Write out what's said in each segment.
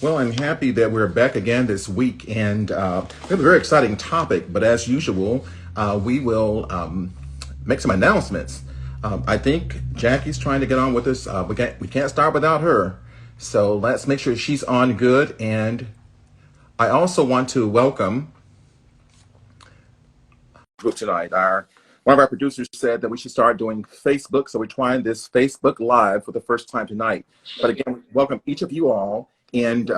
Well, I'm happy that we're back again this week, and we have a very exciting topic. But as usual, we will make some announcements. I think Jackie's trying to get on with us. We can't start without her, so let's make sure she's on good. And I also want to welcome group tonight. Our One of our producers said that we should start doing Facebook, so we're trying this Facebook Live for the first time tonight. But again, welcome each of you all, and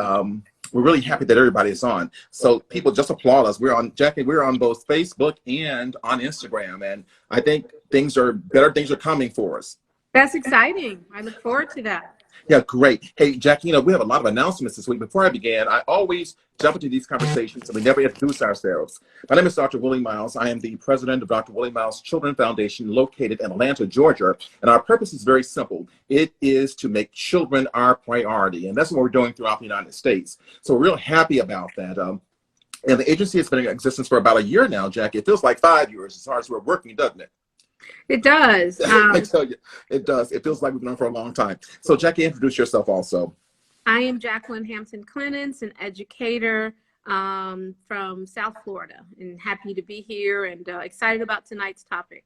we're really happy that everybody is on. So people just applaud us. We're on, Jackie, we're on both Facebook and on Instagram, and I think better things are coming for us. That's exciting. I look forward to that. Yeah, great. Hey, Jackie, we have a lot of announcements this week. Before I begin, I always jump into these conversations and we never introduce ourselves. My name is Dr. Willie Miles. I am the president of Dr. Willie Miles Children Foundation located in Atlanta, Georgia. And our purpose is very simple. It is to make children our priority. And that's what we're doing throughout the United States. So we're real happy about that. And the agency has been in existence for about a year now, Jackie. It feels like 5 years as far as we're working, doesn't it? It does. I tell you, it does. It feels like we've been on for a long time. So, Jackie, introduce yourself also. I am Jacqueline Hampton Clemens, an educator from South Florida, and happy to be here and excited about tonight's topic.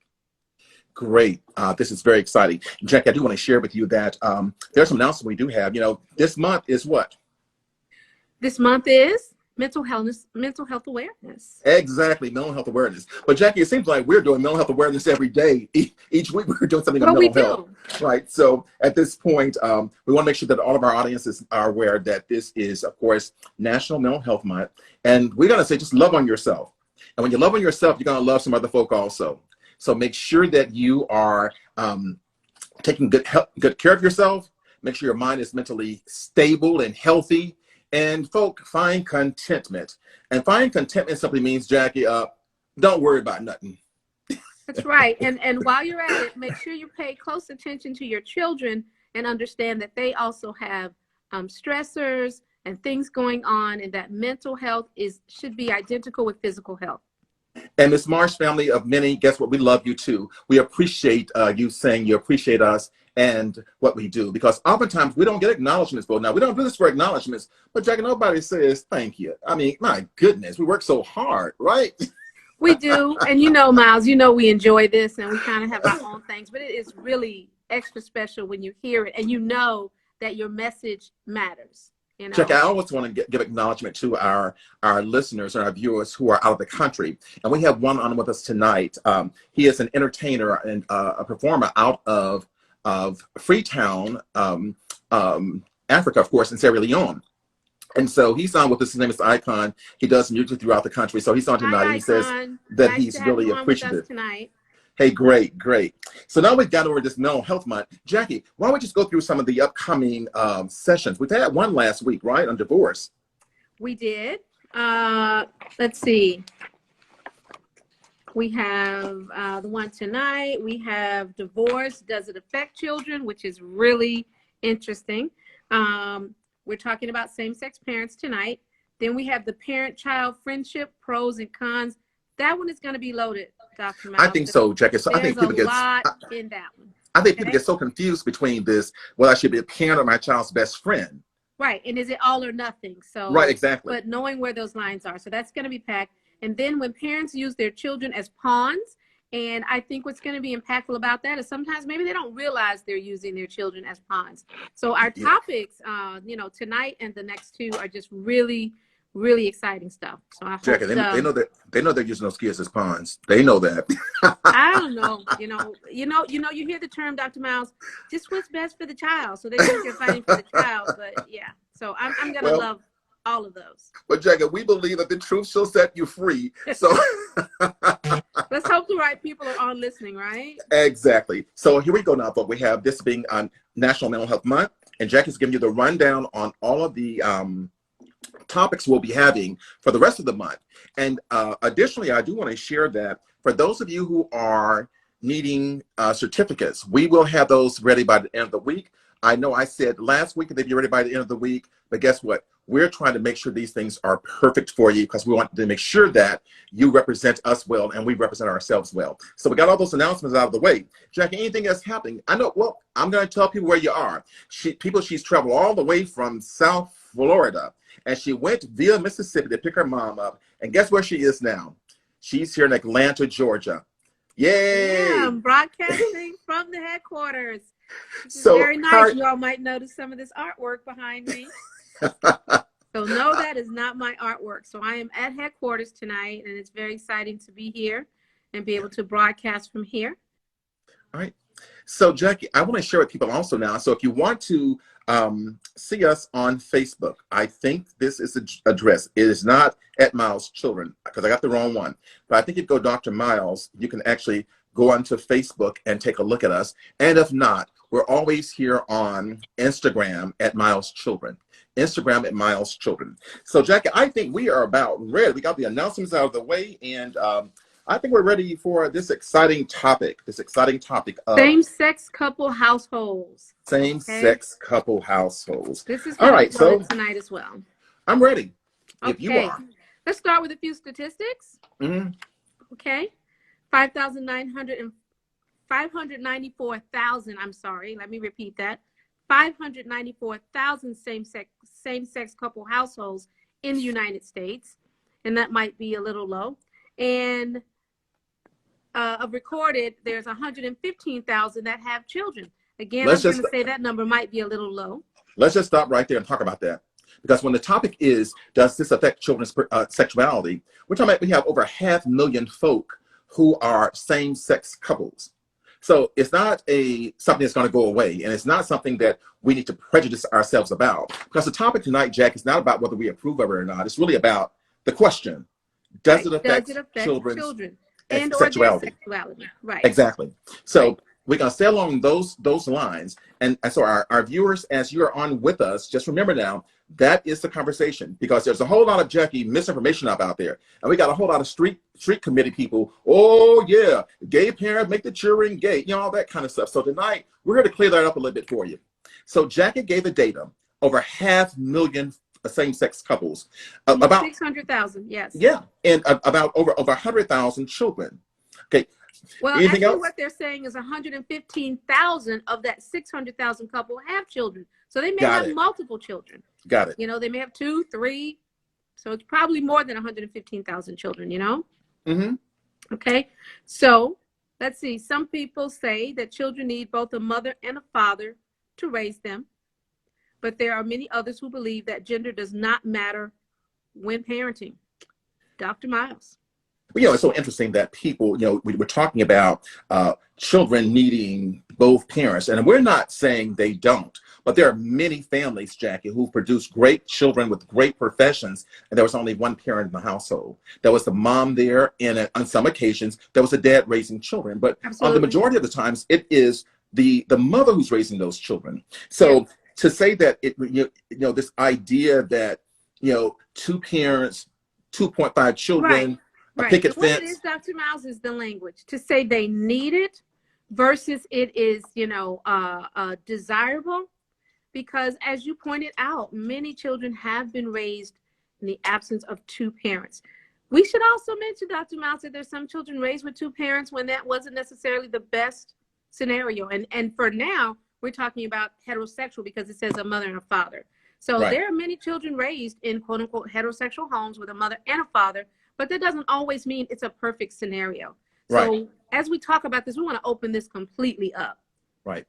Great. This is very exciting. Jackie, I do want to share with you that there's some announcements we do have. This month is what? This month is mental health awareness. Exactly, mental health awareness. But Jackie, it seems like we're doing mental health awareness every day. Each week we're doing something on mental health. Right. So at this point, we want to make sure that all of our audiences are aware that this is, of course, National Mental Health Month. And we're going to say just love on yourself. And when you love on yourself, you're going to love some other folk also. So make sure that you are taking good care of yourself. Make sure your mind is mentally stable and healthy. And folk, find contentment. And find contentment simply means, Jackie, don't worry about nothing. That's right. And while you're at it, make sure you pay close attention to your children and understand that they also have stressors and things going on, and that mental health should be identical with physical health. And Miss Marsh, family of many, guess what? We love you too. We appreciate you saying you appreciate us and what we do, because oftentimes we don't get acknowledgments. But now we don't do this for acknowledgments, but Jackie, nobody says thank you. I mean, my goodness, we work so hard, right? We do. And Miles, we enjoy this and we kind of have our own things, but it is really extra special when you hear it and you know that your message matters. Jackie, I always want to give acknowledgement to our listeners and our viewers who are out of the country. And we have one on with us tonight. He is an entertainer and a performer out of Freetown, Africa, of course, in Sierra Leone. And so he's on with us. His name is Icon. He does music throughout the country. So he's on tonight. Hi, and he says that he's really appreciative. Hey, great. So now we've got over this mental health month. Jackie, why don't we just go through some of the upcoming sessions? We had one last week, right, on divorce. We did. Let's see. We have the one tonight. We have divorce. Does it affect children? Which is really interesting. We're talking about same-sex parents tonight. Then we have the parent-child friendship, pros and cons. That one is going to be loaded, Dr. Miles. I think so, Jackie. So I think people get a lot in that one. I think people get so confused between this. Well, I should be a parent or my child's best friend. Right, and is it all or nothing? So right, exactly. But knowing where those lines are, so that's going to be packed. And then when parents use their children as pawns, and I think what's going to be impactful about that is sometimes maybe they don't realize they're using their children as pawns. So our topics, tonight and the next two are just really, really exciting stuff. So I hope Jackie, they know they're using those kids as pawns. They know that. I don't know. You hear the term, Dr. Miles, just what's best for the child. So they think you're fighting for the child, but yeah. So I'm gonna love all of those. But Jackie, we believe that the truth shall set you free. So let's hope the right people are on listening, right? Exactly. So here we go now, but we have this being on National Mental Health Month, and Jackie's giving you the rundown on all of the topics we'll be having for the rest of the month. And additionally, I do want to share that for those of you who are needing certificates, we will have those ready by the end of the week. I know I said last week they'd be ready by the end of the week, but guess what? we're trying to make sure these things are perfect for you because we want to make sure that you represent us well and we represent ourselves well. So we got all those announcements out of the way. Jackie, anything else happening? I know, well, I'm going to tell people where you are. She's traveled all the way from South Florida, and she went via Mississippi to pick her mom up. And guess where she is now? She's here in Atlanta, Georgia. Yay! Yeah, I'm broadcasting from the headquarters. This is So very nice. You all might notice some of this artwork behind me. So no, that is not my artwork. So I am at headquarters tonight, and it's very exciting to be here and be able to broadcast from here. All right. So Jackie, I want to share with people also now. So if you want to see us on Facebook, I think this is the address. It is not at Miles Children because I got the wrong one. But I think if you go Dr. Miles, you can actually go onto Facebook and take a look at us. And if not, we're always here on Instagram at Miles Children. Instagram at Miles Children. So Jackie, I think we are about ready. We got the announcements out of the way, and I think we're ready for this exciting topic. Of same-sex couple households. Same-sex couple households. This is all right. So tonight as well. I'm ready. Okay. If you are. Let's start with a few statistics. Okay. 594,000. I'm sorry. Let me repeat that. 594,000 same-sex couple households in the United States, and that might be a little low. And of recorded, there's 115,000 that have children. Again, I'm going to say that number might be a little low. Let's just stop right there and talk about that. Because when the topic is, does this affect children's sexuality, we're talking about we have over 500,000 folk who are same-sex couples. So it's not something that's going to go away, and it's not something that we need to prejudice ourselves about. Because the topic tonight, Jack, is not about whether we approve of it or not. It's really about the question: does it affect children and sexuality? Right. Exactly. So we're going to stay along those lines. And so our viewers, as you are on with us, just remember now, that is the conversation, because there's a whole lot of Jackie misinformation out there. And we got a whole lot of street committee people. Oh yeah, gay parents make the children gay, you know, all that kind of stuff. So tonight we're here to clear that up a little bit for you. So Jackie gave the data, over 500,000 same-sex couples, about 600,000, yes. Yeah, and about over 100,000 children. Okay. Well, actually, what they're saying is 115,000 of that 600,000 couple have children. So they may have multiple children. Got it. You know, they may have 2, 3. So it's probably more than 115,000 children, you know? Okay. So let's see. Some people say that children need both a mother and a father to raise them. But there are many others who believe that gender does not matter when parenting. Dr. Miles. You know, it's so interesting that people, you know, we're talking about children needing both parents, and we're not saying they don't, but there are many families, Jackie, who produce great children with great professions, and there was only one parent in the household. There was the mom there, and on some occasions, there was a dad raising children, but on the majority of the times, it is the mother who's raising those children. So to say that, you know, this idea that, you know, 2 parents, 2.5 children, a picket fence. What it is, Dr. Miles, is the language. To say they need it versus it is, you know, desirable. Because as you pointed out, many children have been raised in the absence of 2 parents. We should also mention, Dr. Miles, that there's some children raised with 2 parents when that wasn't necessarily the best scenario. And for now, we're talking about heterosexual because it says a mother and a father. So there are many children raised in quote unquote heterosexual homes with a mother and a father. But that doesn't always mean it's a perfect scenario. So as we talk about this, we want to open this completely up. Right.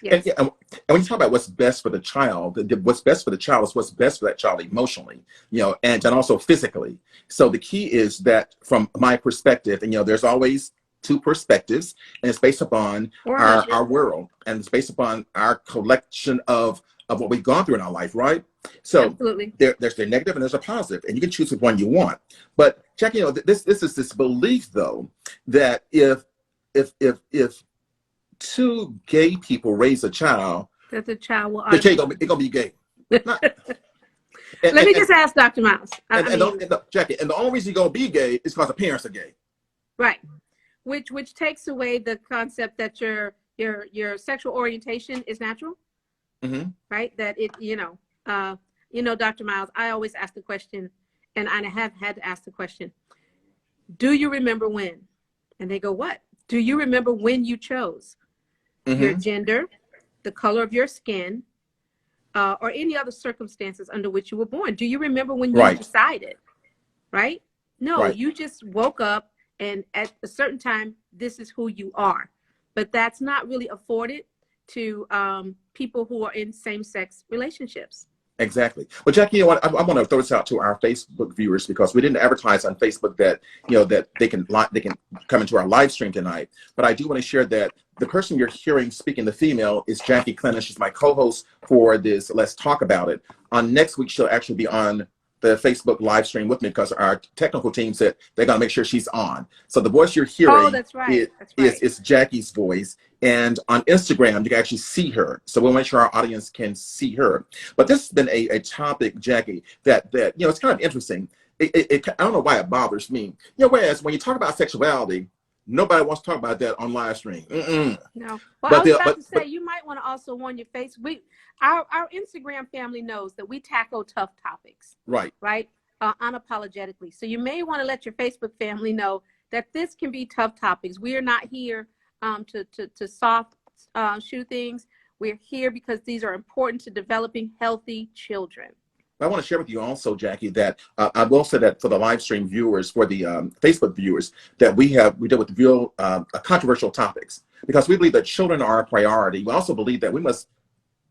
Yes. And when you talk about what's best for the child, what's best for the child is what's best for that child emotionally, you know, and also physically. So the key is that from my perspective, and, you know, there's always 2 perspectives, and it's based upon our world, and it's based upon our collection of what we've gone through in our life, right? So there's the negative and there's a positive, and you can choose which one you want. But Jackie, you know, this is this belief though that if 2 gay people raise a child, that the child will gonna be gay. Let me just ask Dr. Miles. Jackie, and the only reason you're gonna be gay is because the parents are gay. Right. Which takes away the concept that your sexual orientation is natural. Right. That it, you know, you know, Dr. Miles, I always ask the question, and I have had to ask the question, do you remember when? And they go, what? Do you remember when you chose your gender, the color of your skin, or any other circumstances under which you were born? Do you remember when you decided, right? No, you just woke up and at a certain time, this is who you are. But that's not really afforded to people who are in same-sex relationships. Exactly. Well, Jackie, you know what? I want to throw this out to our Facebook viewers because we didn't advertise on Facebook that, you know, that they can come into our live stream tonight. But I do want to share that the person you're hearing speaking, the female, is Jackie Clinton. She's my co-host for this Let's Talk About It. On next week, she'll actually be on the Facebook live stream with me because our technical team said they're going to make sure she's on. So the voice you're hearing is Jackie's voice. And on Instagram, you can actually see her. So we'll make sure our audience can see her. But this has been a topic, Jackie, that you know, it's kind of interesting. I don't know why it bothers me. You know, whereas when you talk about sexuality, nobody wants to talk about that on live stream. No. Well, I was about to say, you might want to also warn your face. Our Instagram family knows that we tackle tough topics. Right. Unapologetically. So you may want to let your Facebook family know that this can be tough topics. We are not here to soft shoe things. We're here because these are important to developing healthy children. I want to share with you also, Jackie, that I will say that for the live stream viewers, for the Facebook viewers, that we deal with real controversial topics because we believe that children are a priority. We also believe that we must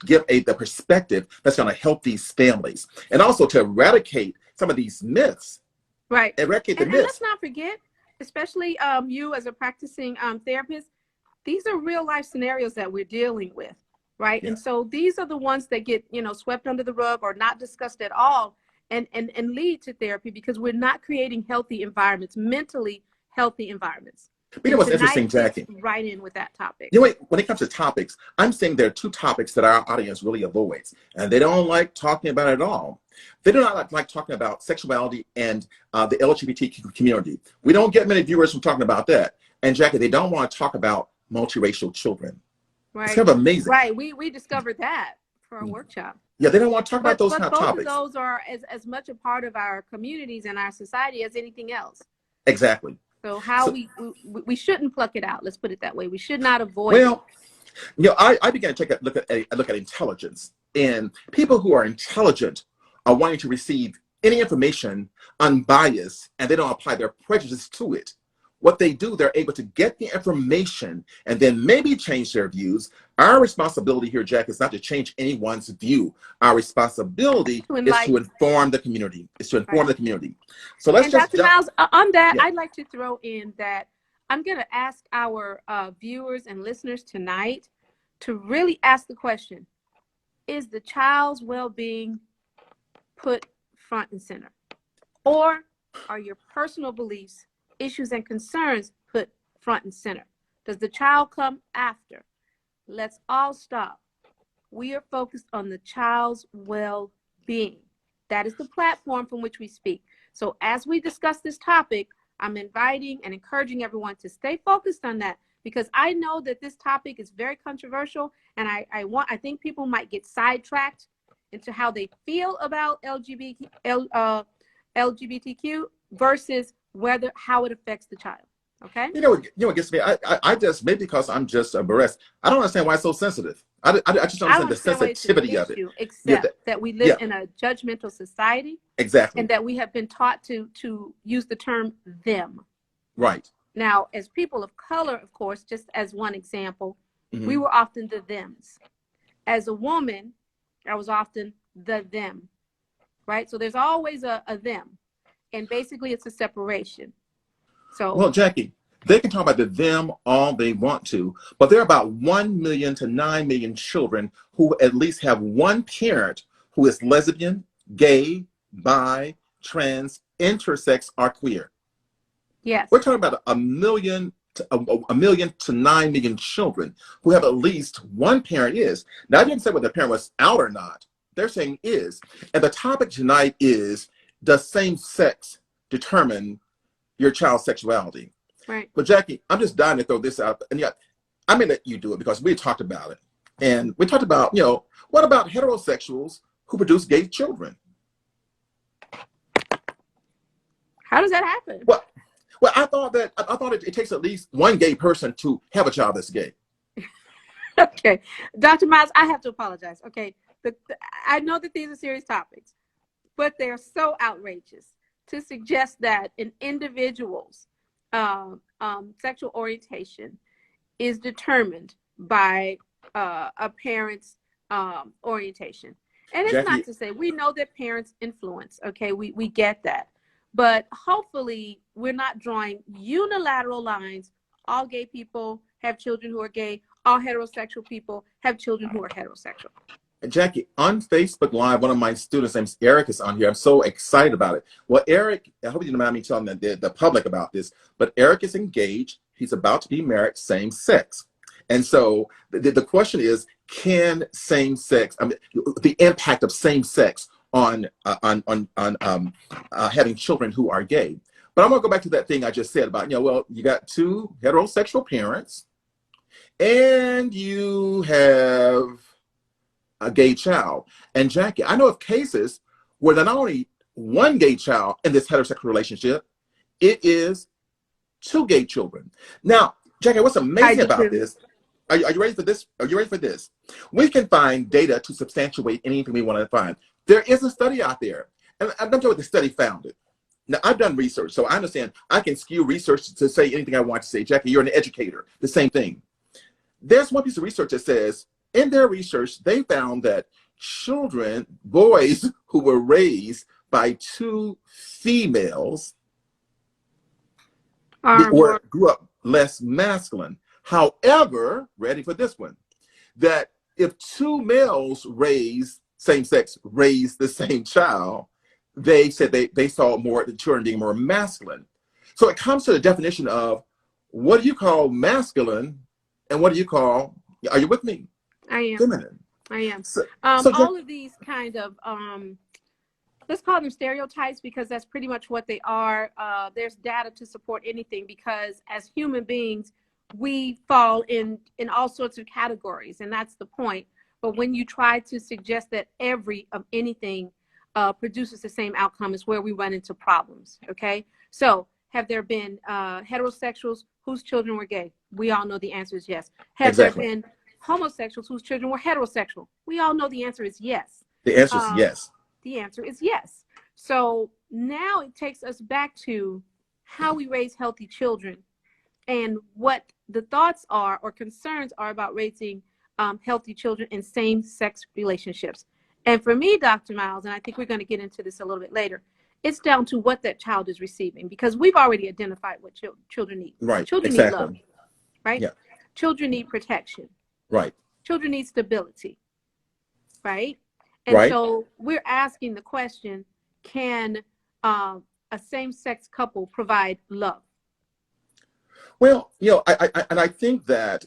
give the perspective that's going to help these families and also to eradicate some of these myths. Right. Eradicate the myths. And let's not forget, especially you as a practicing therapist, these are real life scenarios that we're dealing with. Right. Yeah. And so these are the ones that get, you know, swept under the rug or not discussed at all and lead to therapy because we're not creating healthy environments, mentally healthy environments. But you know what's interesting, Jackie? Right in with that topic. You know, when it comes to topics, I'm saying there are two topics that our audience really avoids, and they don't like talking about it at all. They do not like talking about sexuality and the LGBTQ community. We don't get many viewers from talking about that. And Jackie, they don't want to talk about multiracial children. Right. It's kind of amazing. Right. We discovered that for our workshop. Yeah, they don't want to talk about those kind of topics. But both of those are as much a part of our communities and our society as anything else. Exactly. So we shouldn't pluck it out. Let's put it that way. We should not avoid it. You know, I began to take a look at intelligence. And people who are intelligent are wanting to receive any information unbiased, and they don't apply their prejudice to it. What they do, they're able to get the information and then maybe change their views. Our responsibility here, Jack, is not to change anyone's view. Our responsibility is to inform the community. So let's Dr. Miles, on that, I'd like to throw in that I'm going to ask our viewers and listeners tonight to really ask the question, is the child's well-being put front and center? Or are your personal beliefs, issues and concerns put front and center? Does the child come after? Let's all stop. We are focused on the child's well-being. That is the platform from which we speak. So as we discuss this topic, I'm inviting and encouraging everyone to stay focused on that because I know that this topic is very controversial and I think people might get sidetracked into how they feel about LGBTQ versus how it affects the child. Okay. You know what gets me? I just, maybe because I'm just a barrist, I don't understand why it's so sensitive. I just don't understand the sensitivity of it. Except that we live in a judgmental society. Exactly. And that we have been taught to use the term them. Right. Now, as people of color, of course, just as one example, we were often the thems. As a woman, I was often the them. Right. So there's always a them. And basically, it's a separation. So, well, Jackie, they can talk about the them all they want to, but there are about 1 million to 9 million children who at least have one parent who is lesbian, gay, bi, trans, intersex, or queer. Yes. We're talking about a million to 9 million children who have at least one parent is. Now, I didn't say whether the parent was out or not. They're saying is. And the topic tonight is, does same sex determine your child's sexuality? Right. But Jackie, I'm just dying to throw this out. And yeah, I may let you do it because we talked about it. And we talked about, you know, what about heterosexuals who produce gay children. How does that happen? Well, I thought it takes at least one gay person to have a child that's gay. Okay, Dr. Miles, I have to apologize. Okay, I know that these are serious topics, but they're so outrageous to suggest that an individual's sexual orientation is determined by a parent's orientation. And it's Jackie, not to say, we know that parents influence, okay, we get that. But hopefully we're not drawing unilateral lines. All gay people have children who are gay. All heterosexual people have children who are heterosexual. Jackie, on Facebook Live, one of my students named Eric is on here. I'm so excited about it. Well, Eric, I hope you don't mind me telling the public about this, but Eric is engaged. He's about to be married, same sex. And so the question is, can same sex, I mean, the impact of same sex on having children who are gay. But I'm gonna go back to that thing I just said about, well, you got two heterosexual parents and you have a gay child. And Jackie, I know of cases where there's not only one gay child in this heterosexual relationship, it is two gay children. Now, Jackie, what's amazing about this, are you ready for this? Are you ready for this? We can find data to substantiate anything we want to find. There is a study out there, and I'm not sure what the study found it. Now, I've done research, so I understand I can skew research to say anything I want to say. Jackie, you're an educator, the same thing. There's one piece of research that says, in their research, they found that children, boys who were raised by two females grew up less masculine. However, ready for this one, that if two males same-sex raised the same child, they said they saw the children being more masculine. So it comes to the definition of, what do you call masculine and what do you call, are you with me? I am. Feminine. I am. All of these kind of, let's call them stereotypes, because that's pretty much what they are. There's data to support anything, because as human beings, we fall in all sorts of categories, and that's the point. But when you try to suggest that anything produces the same outcome, is where we run into problems, okay? So have there been heterosexuals whose children were gay? We all know the answer is yes. Have there been homosexuals whose children were heterosexual? We all know the answer is yes. The answer is yes. The answer is yes. So now it takes us back to how we raise healthy children and what the thoughts are or concerns are about raising healthy children in same-sex relationships. And for me, Dr. Miles, and I think we're going to get into this a little bit later, it's down to what that child is receiving, because we've already identified what children need. Right. Children need love, right? Yeah. Children need protection. Right. Children need stability, right? And so we're asking the question, can a same-sex couple provide love? Well, I think that,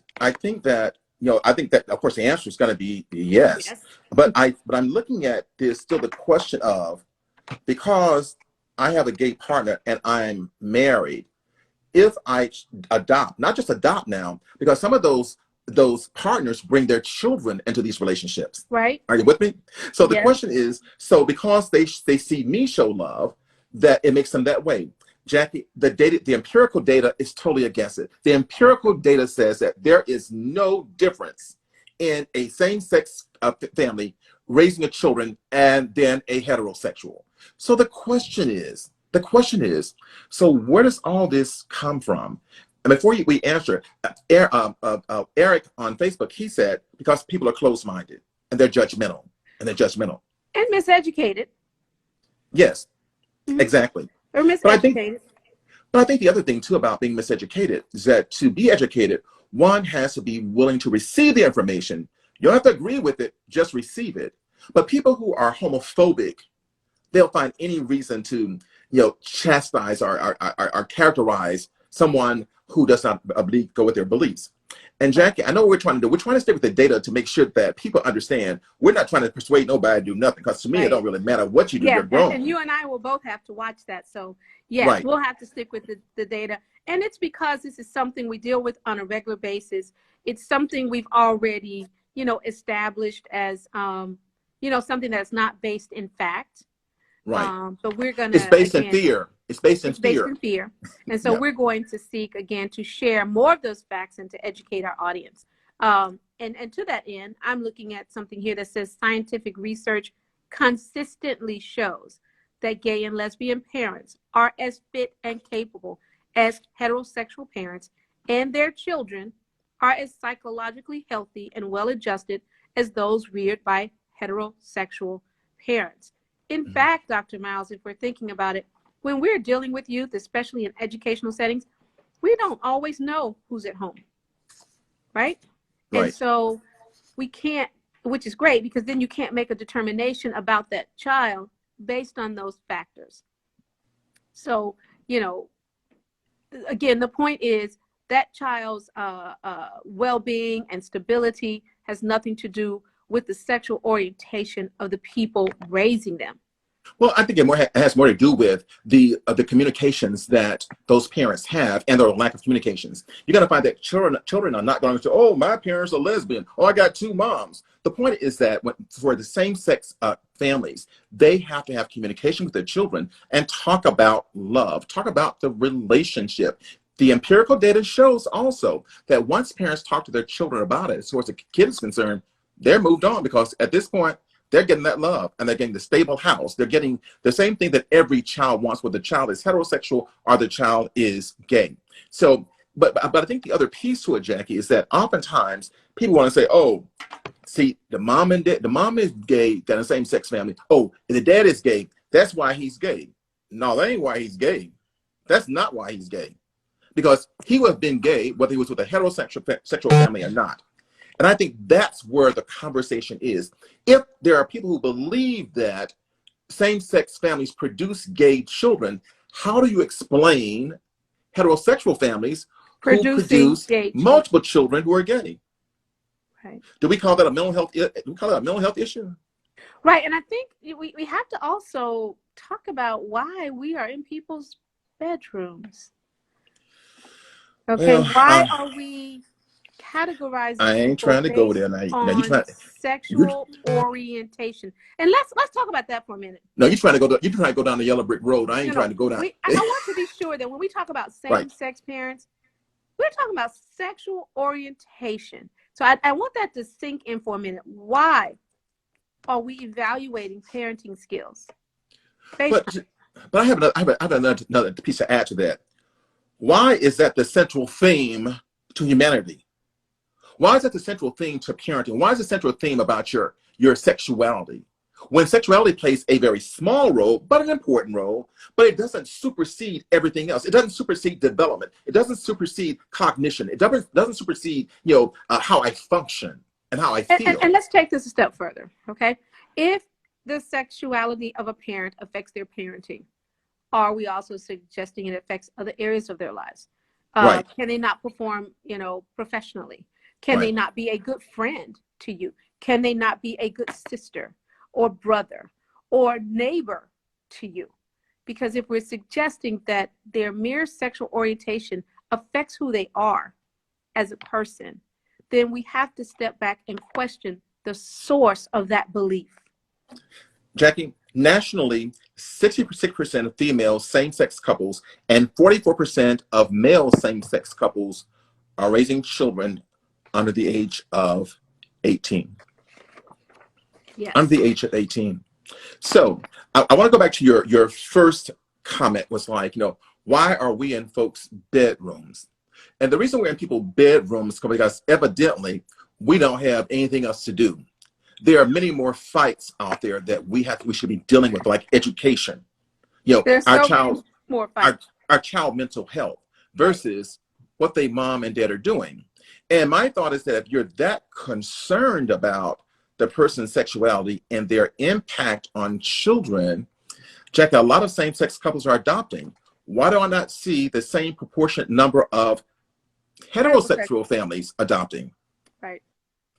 of course, the answer is going to be yes. But I'm looking at this still the question of, because I have a gay partner and I'm married, if I adopt, not just adopt now, because some of those partners bring their children into these relationships. Right. Are you with me? So the question is, so because they see me show love, that it makes them that way. Jackie, the empirical data is totally against it. The empirical data says that there is no difference in a same-sex family raising a children and then a heterosexual. So the question is, so where does all this come from? And before we answer, Eric on Facebook, he said, because people are closed-minded and they're judgmental. And miseducated. Yes, exactly. Or miseducated. But I think the other thing too about being miseducated is that to be educated, one has to be willing to receive the information. You don't have to agree with it, just receive it. But people who are homophobic, they'll find any reason to, chastise or characterize someone who does not go with their beliefs. And Jackie, I know what we're trying to do. We're trying to stay with the data to make sure that people understand we're not trying to persuade nobody to do nothing, because to me, it don't really matter what you do, you're grown. And you and I will both have to watch that. So yes, we'll have to stick with the data. And it's because this is something we deal with on a regular basis. It's something we've already, established as something that's not based in fact. Right. But we're going to, it's based in fear. It's based in fear. And so we're going to seek, again, to share more of those facts and to educate our audience. And to that end, I'm looking at something here that says scientific research consistently shows that gay and lesbian parents are as fit and capable as heterosexual parents, and their children are as psychologically healthy and well-adjusted as those reared by heterosexual parents. In fact, Dr. Miles, if we're thinking about it, when we're dealing with youth, especially in educational settings, we don't always know who's at home, right? And so we can't, which is great, because then you can't make a determination about that child based on those factors. So, again, the point is that child's well-being and stability has nothing to do with the sexual orientation of the people raising them. Well, I think it has more to do with the communications that those parents have and their lack of communications. You're going to find that children are not going to say, oh, my parents are lesbian. Oh, I got 2 moms. The point is that for the same-sex families, they have to have communication with their children and talk about love, talk about the relationship. The empirical data shows also that once parents talk to their children about it, as far as the kid is concerned, they're moved on, because at this point, they're getting that love, and they're getting the stable house. They're getting the same thing that every child wants, whether the child is heterosexual or the child is gay. So, but I think the other piece to it, Jackie, is that oftentimes people want to say, oh, see, the mom is gay, they're in the same sex family. Oh, and the dad is gay, that's why he's gay. No, that ain't why he's gay. That's not why he's gay. Because he would have been gay whether he was with a heterosexual sexual family or not. And I think that's where the conversation is. If there are people who believe that same-sex families produce gay children, how do you explain heterosexual families who produce multiple children who are gay? Right. Do we call that a mental health? Do we call that a mental health issue? Right. And I think we have to also talk about why we are in people's bedrooms. Okay. Well, why are we categorizing? I ain't trying to go there now. You trying sexual orientation, and let's talk about that for a minute. No, you're trying to go down the yellow brick road. I ain't trying to go down. I want to be sure that when we talk about same-sex parents, we're talking about sexual orientation. So I want that to sink in for a minute. Why are we evaluating parenting skills? But I have another piece to add to that. Why is that the central theme to humanity? Why is that the central theme to parenting? Why is the central theme about your sexuality? When sexuality plays a very small role, but an important role, but it doesn't supersede everything else. It doesn't supersede development. It doesn't supersede cognition. It doesn't supersede, how I function and how I feel. And let's take this a step further, okay? If the sexuality of a parent affects their parenting, are we also suggesting it affects other areas of their lives? Can they not perform, professionally? Can they not be a good friend to you? Can they not be a good sister or brother or neighbor to you? Because if we're suggesting that their mere sexual orientation affects who they are as a person, then we have to step back and question the source of that belief. Jackie, nationally, 66% of female same-sex couples and 44% of male same-sex couples are raising children under the age of 18. Yes. Under the age of 18. So I want to go back to your first comment was like, why are we in folks' bedrooms? And the reason we're in people's bedrooms is because evidently we don't have anything else to do. There are many more fights out there that we should be dealing with, like education. Our child mental health versus what they mom and dad are doing. And my thought is that if you're that concerned about the person's sexuality and their impact on children, Jackie, a lot of same-sex couples are adopting. Why do I not see the same proportionate number of heterosexual families adopting? Right.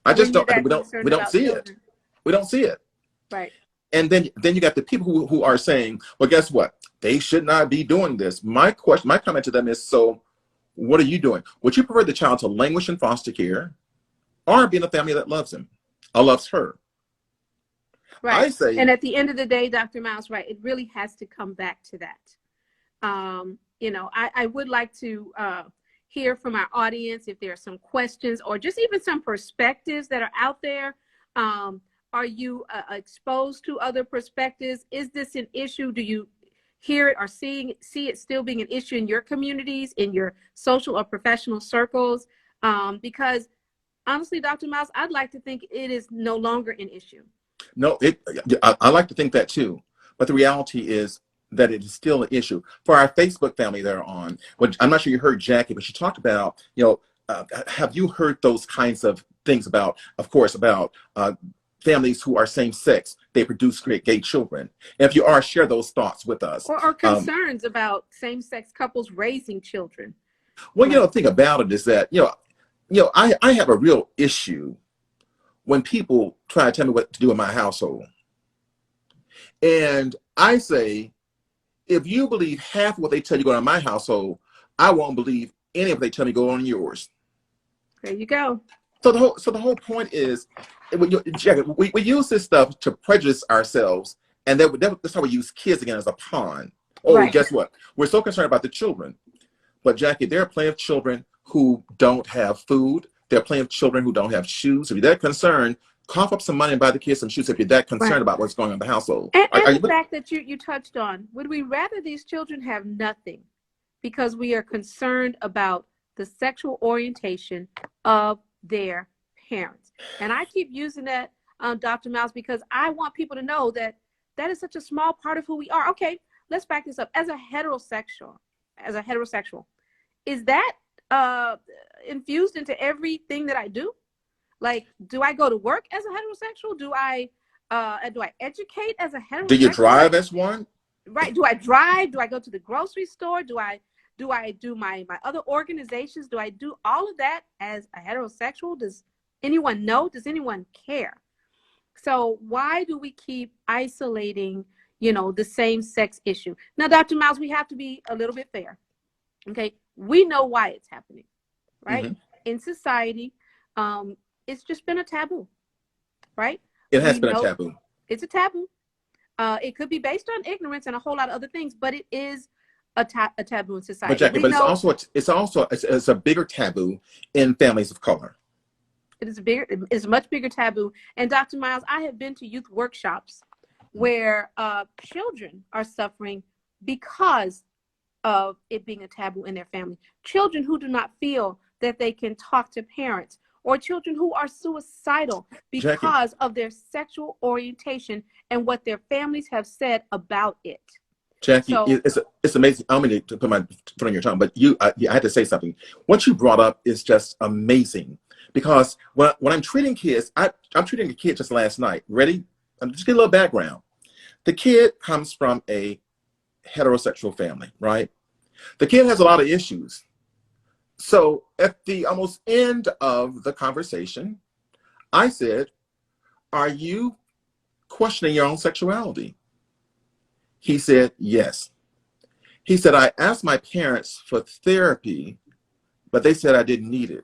I just don't. We don't see it. We don't see it. Right. And then you got the people who are saying, well, guess what? They should not be doing this. My comment to them is, so what are you doing? Would you prefer the child to languish in foster care or be in a family that loves him or loves her? Right. I say, and at the end of the day, Dr. Miles, right, it really has to come back to that. You know, I would like to hear from our audience if there are some questions or just even some perspectives that are out there. Are you exposed to other perspectives? Is this an issue? Do you hear it or see it still being an issue in your communities, in your social or professional circles? Because honestly, Dr. Miles, I'd like to think it is no longer an issue. no, I like to think that too. But the reality is that it is still an issue. For our Facebook family that are on, which I'm not sure you heard Jackie, but she talked about, you know, have you heard those kinds of things about, of course, about families who are same sex, they produce create gay children. And if you are, share those thoughts with us. Or concerns about same sex couples raising children. Well, you know, the thing about it is that, I have a real issue when people try to tell me what to do in my household. And I say, if you believe half of what they tell you go on in my household, I won't believe any of what they tell me go on in yours. There you go. So the whole point is, we use this stuff to prejudice ourselves, and that's how we use kids again as a pawn. Oh, right. Guess what? We're so concerned about the children. But Jackie, there are plenty of children who don't have food. There are plenty of children who don't have shoes. If you're that concerned, cough up some money and buy the kids some shoes if you're that concerned about what's going on in the household. And the fact that you touched on, would we rather these children have nothing because we are concerned about the sexual orientation of their parents? And I keep using that, Dr. Miles, because I want people to know that that is such a small part of who we are. Okay, let's back this up. As a heterosexual, is that infused into everything that I do? Like, do I go to work as a heterosexual? Do I educate as a heterosexual? Do you drive as one? Right. Do I drive? Do I go to the grocery store? Do I do my other organizations? Do I do all of that as a heterosexual? Does anyone know? Does anyone care? So why do we keep isolating, the same sex issue? Now, Dr. Miles, we have to be a little bit fair. Okay. We know why it's happening, right? Mm-hmm. In society, it's just been a taboo, right? It has been a taboo. It's a taboo. It could be based on ignorance and a whole lot of other things, but it is a taboo in society. But Jackie, it's a bigger taboo in families of color. It's a much bigger taboo. And Dr. Miles, I have been to youth workshops where children are suffering because of it being a taboo in their family. Children who do not feel that they can talk to parents, or children who are suicidal because of their sexual orientation and what their families have said about it. Jackie, it's amazing. I'm going to put my foot on your tongue, but I had to say something. What you brought up is just amazing, because when I'm treating kids, I'm treating a kid just last night. Ready? I'm just get a little background. The kid comes from a heterosexual family, right? The kid has a lot of issues. So at the almost end of the conversation, I said, "Are you questioning your own sexuality?" He said, "Yes." He said, "I asked my parents for therapy, but they said I didn't need it."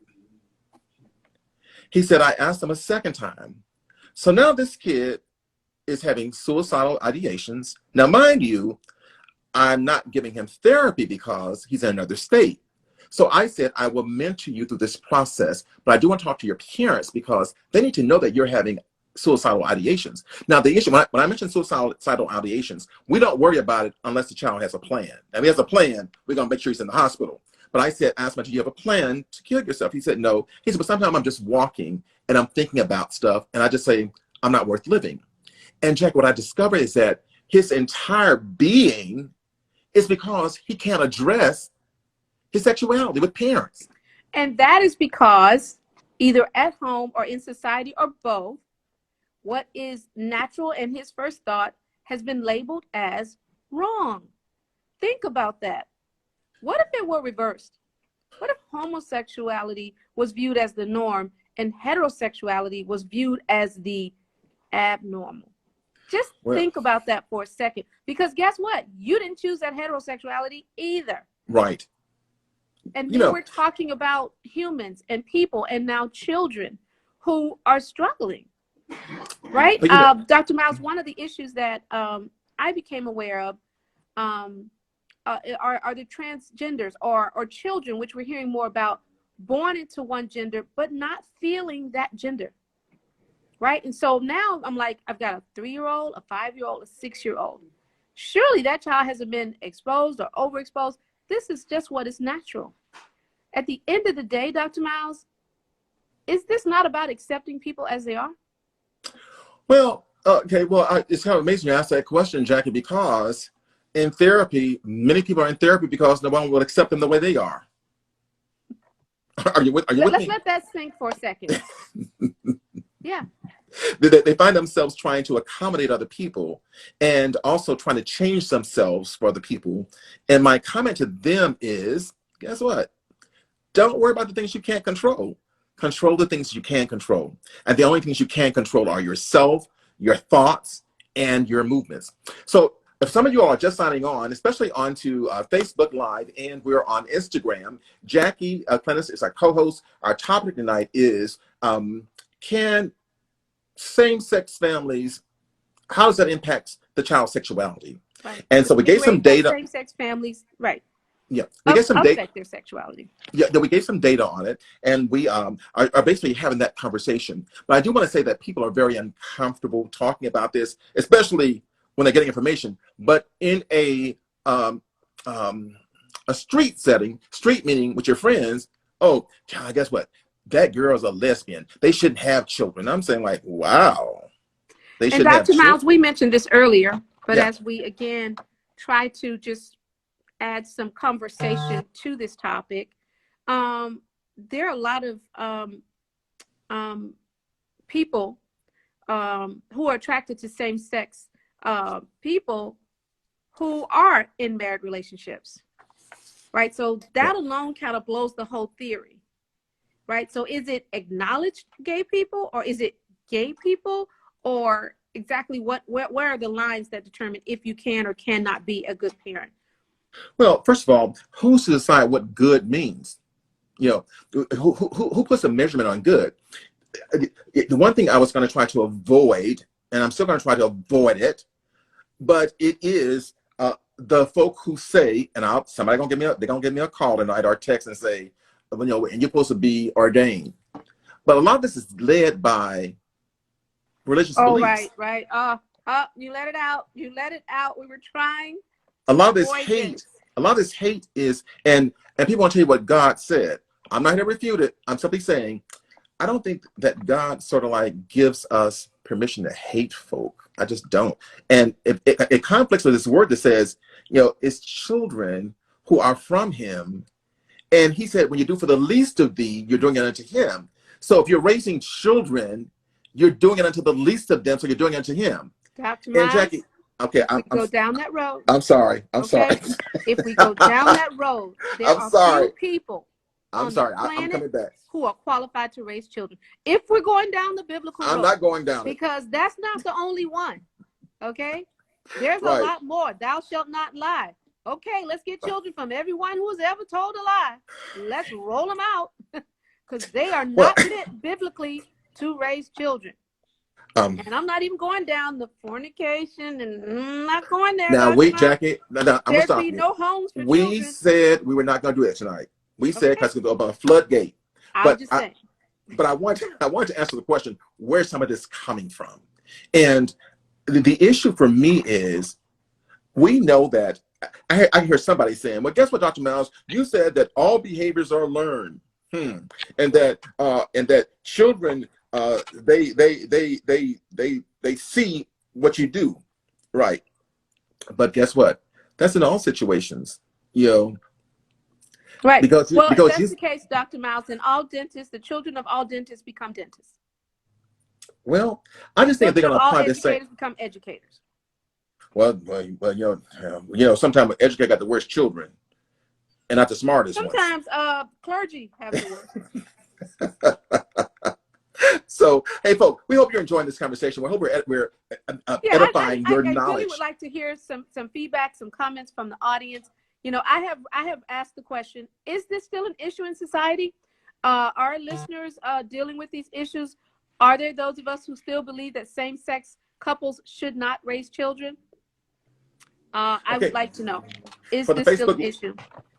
He said, "I asked them a second time." So now this kid is having suicidal ideations. Now, mind you, I'm not giving him therapy because he's in another state. So I said, I will mentor you through this process, but I do want to talk to your parents because they need to know that you're having suicidal ideations. Now, the issue, when I mention suicidal ideations, we don't worry about it unless the child has a plan. Now, if he has a plan, we're going to make sure he's in the hospital. But I said, ask him, do you have a plan to kill yourself? He said, no. He said, but sometimes I'm just walking and I'm thinking about stuff and I just say, I'm not worth living. And Jack, what I discovered is that his entire being is because he can't address his sexuality with parents. And that is because either at home or in society or both, what is natural and his first thought has been labeled as wrong. Think about that. What if it were reversed? What if homosexuality was viewed as the norm and heterosexuality was viewed as the abnormal? Just think about that for a second, because guess what? You didn't choose that heterosexuality either. Right. And then we're talking about humans and people and now children who are struggling. Right? But, you know, Dr. Miles, one of the issues that I became aware of are the transgenders or children, which we're hearing more about, born into one gender, but not feeling that gender. Right? And so now I'm like, I've got a 3-year-old, a 5-year-old, a 6-year-old. Surely that child hasn't been exposed or overexposed. This is just what is natural. At the end of the day, Dr. Miles, is this not about accepting people as they are? Well, okay, well, it's kind of amazing you asked that question, Jackie, because in therapy, many people are in therapy because no one will accept them the way they are. Are you with me? Let's let that sink for a second. Yeah. They find themselves trying to accommodate other people and also trying to change themselves for other people. And my comment to them is, guess what? Don't worry about the things you can't control. Control the things you can control. And the only things you can control are yourself, your thoughts, and your movements. So if some of you all are just signing on, especially onto Facebook Live, and we're on Instagram, Jackie Clennis is our co-host. Our topic tonight is, can same-sex families, how does that impact the child's sexuality? Right. And so we gave some data. Same-sex families, right. Yeah, we gave some data. Affect their sexuality. Yeah, we gave some data on it, and we are basically having that conversation. But I do want to say that people are very uncomfortable talking about this, especially when they're getting information. But in a street setting, street meeting with your friends, oh, guess what? That girl's a lesbian. They shouldn't have children. I'm saying, like, wow. They shouldn't have children. And Dr. Miles, we mentioned this earlier, but as we again try to just add some conversation to this topic, there are a lot of people who are attracted to same-sex people who are in married relationships, right? So that alone kind of blows the whole theory, right? So is it acknowledged gay people, or is it gay people, or exactly where are the lines that determine if you can or cannot be a good parent? Well, first of all, who's to decide what good means? You know, who puts a measurement on good? The one thing I was going to try to avoid, and I'm still going to try to avoid it, but it is the folk who say, and somebody they're gonna give me a call tonight or text and say, you know, and you're supposed to be ordained. But a lot of this is led by religious beliefs. Right. You let it out. You let it out. We were trying. A lot of this hate is, and people want to tell you what God said. I'm not here to refute it. I'm simply saying, I don't think that God sort of like gives us permission to hate folk. I just don't. And it conflicts with this word that says, you know, it's children who are from him. And he said, when you do for the least of thee, you're doing it unto him. So if you're raising children, you're doing it unto the least of them. So you're doing it unto him. Dr. Miles, and Jackie, okay, I'm go down that road. I'm sorry. I'm sorry. If we go down that road, there are few people I'm coming back, who are qualified to raise children. If we're going down the biblical road, I'm not going down because that's not the only one. Okay, there's a lot more. Thou shalt not lie. Okay, let's get children from everyone who has ever told a lie. Let's roll them out, because they are not fit biblically to raise children. And I'm not even going down the fornication, and I'm not going there. Now wait, Jackie. No, I'm gonna stop you. No homes for we children. said we were not going to do it tonight. We said because it's going to go about a floodgate. But I want to answer the question: where's some of this coming from? And the issue for me is, we know that I hear somebody saying, "Well, guess what, Dr. Miles? You said that all behaviors are learned, and that children." They see what you do, right? But guess what? That's in all situations, you know. Right. Because if that's the case, Dr. Miles, in all dentists, the children of all dentists become dentists. Well, I just think they're going to apply the same. Educators become educators. Well, you know, sometimes educators got the worst children, and not the smartest ones. Sometimes clergy have the worst. So, hey, folks, we hope you're enjoying this conversation. We hope we're edifying your knowledge. I really would like to hear some feedback, some comments from the audience. You know, I have asked the question: is this still an issue in society? Are listeners dealing with these issues? Are there those of us who still believe that same-sex couples should not raise children? I would like to know, is For the this still an Facebook, issue?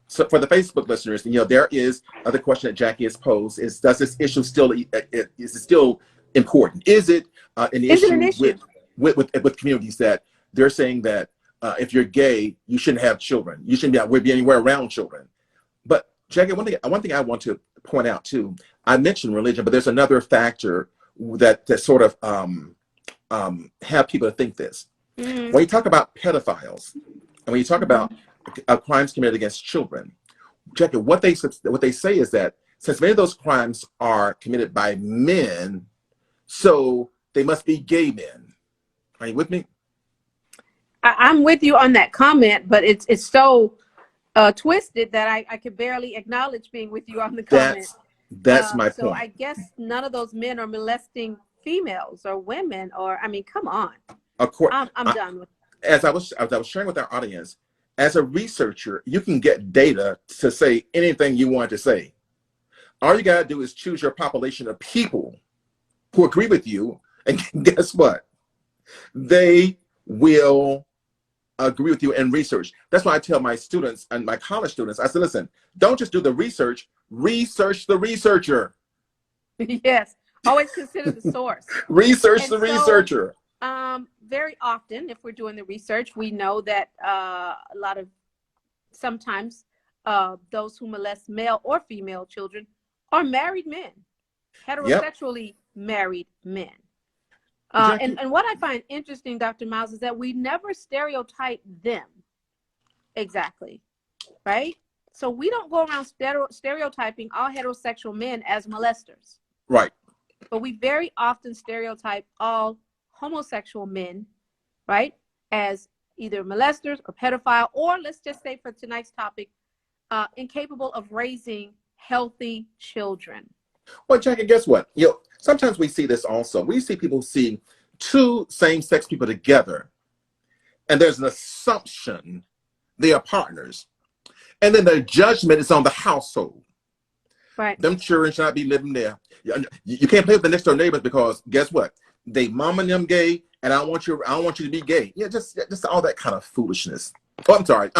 so for the Facebook listeners, there is other question that Jackie has posed: is does this issue still is it still important? Is it an issue with communities that they're saying that if you're gay, you shouldn't have children, you shouldn't be anywhere around children? But Jackie, one thing I want to point out too. I mentioned religion, but there's another factor that sort of have people to think this. When you talk about pedophiles, and when you talk about crimes committed against children, Jackie, what they say is that since many of those crimes are committed by men, so they must be gay men. Are you with me? I'm with you on that comment, but it's so twisted that I could barely acknowledge being with you on the comment. That's my point. So I guess none of those men are molesting females or women, or I mean, come on. Of course, I'm done with it. As I was sharing with our audience, as a researcher, you can get data to say anything you want to say. All you gotta do is choose your population of people who agree with you, and guess what? They will agree with you in research. That's why I tell my students and my college students, I said, listen, don't just do the research the researcher. Yes, always consider the source. Research the researcher. Very often, if we're doing the research, we know that sometimes those who molest male or female children are married men, heterosexually married men. And what I find interesting, Dr. Miles, is that we never stereotype them exactly, right? So we don't go around stereotyping all heterosexual men as molesters. Right. But we very often stereotype all homosexual men, right, as either molesters or pedophile, or let's just say for tonight's topic, incapable of raising healthy children. Well, Jackie, guess what? Sometimes we see this also. We see people see two same-sex people together, and there's an assumption they are partners. And then the judgment is on the household. Right. Them children should not be living there. You can't play with the next door neighbors because guess what? They mom and them gay, and I don't want you to be gay. Yeah, just all that kind of foolishness. Oh, I'm sorry,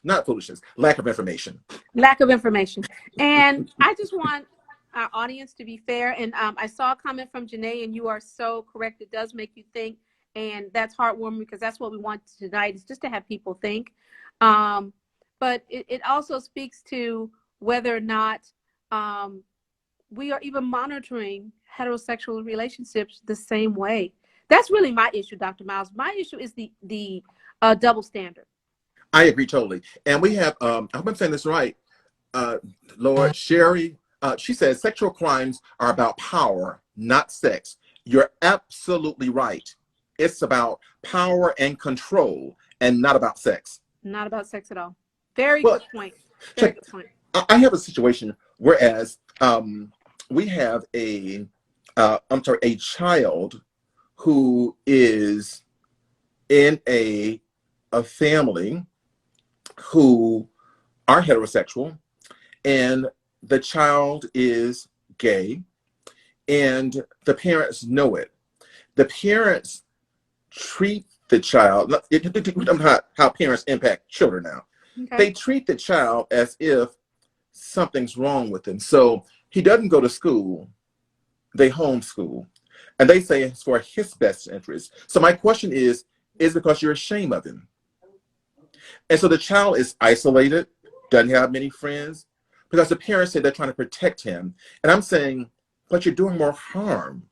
not foolishness. Lack of information. Lack of information. And I just want our audience to be fair. And I saw a comment from Janae, and you are so correct. It does make you think, and that's heartwarming because that's what we want tonight, is just to have people think. But it also speaks to whether or not we are even monitoring heterosexual relationships the same way. That's really my issue, Dr. Miles. My issue is the double standard. I agree totally. And we have, I hope I'm saying this right, Lord Sherry, she says sexual crimes are about power, not sex. You're absolutely right. It's about power and control and not about sex. Not about sex at all. Very good point. Very good point. I have a situation whereas we have a child who is in a family who are heterosexual, and the child is gay, and the parents know it. The parents treat the child, how parents impact children now. Okay. They treat the child as if something's wrong with him. So he doesn't go to school, they homeschool. And they say it's for his best interest. So my question is because you're ashamed of him. And so the child is isolated, doesn't have many friends, because the parents say they're trying to protect him. And I'm saying, but you're doing more harm.